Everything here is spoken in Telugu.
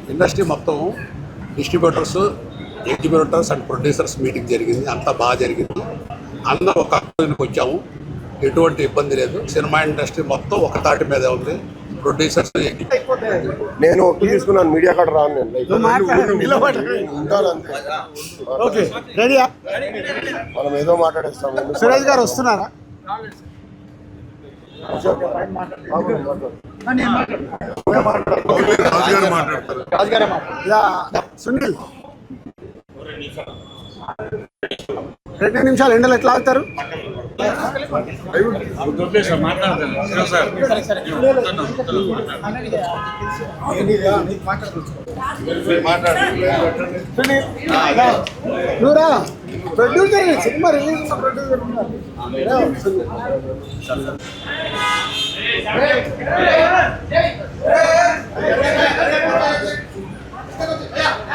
ఇండస్ట్రీ మొత్తం distributors, exhibitors and producers meeting జరిగింది. అంతా బాగా జరిగింది. అందరూ ఒక అక్కడికి వచ్చాము. ఎటువంటి ఇబ్బంది లేదు. సినిమా ఇండస్ట్రీ మొత్తం ఒక తాటి మీద ఉంది. ప్రొడ్యూసర్స్ నేను తీసుకున్నాను మీడియా కార్డు రాను నేను మనం ఏదో మాట్లాడేస్తాం. సురేష్ గారు వస్తున్నారా? సునీల్ 2 నిమిషాలు ఎండలు ఎట్లా ఆగుతారు? నువ్వురా ప్రొడ్యూసర్, సినిమా రిలీజ్ ఉన్న ప్రొడ్యూసర్ ఉన్నారు.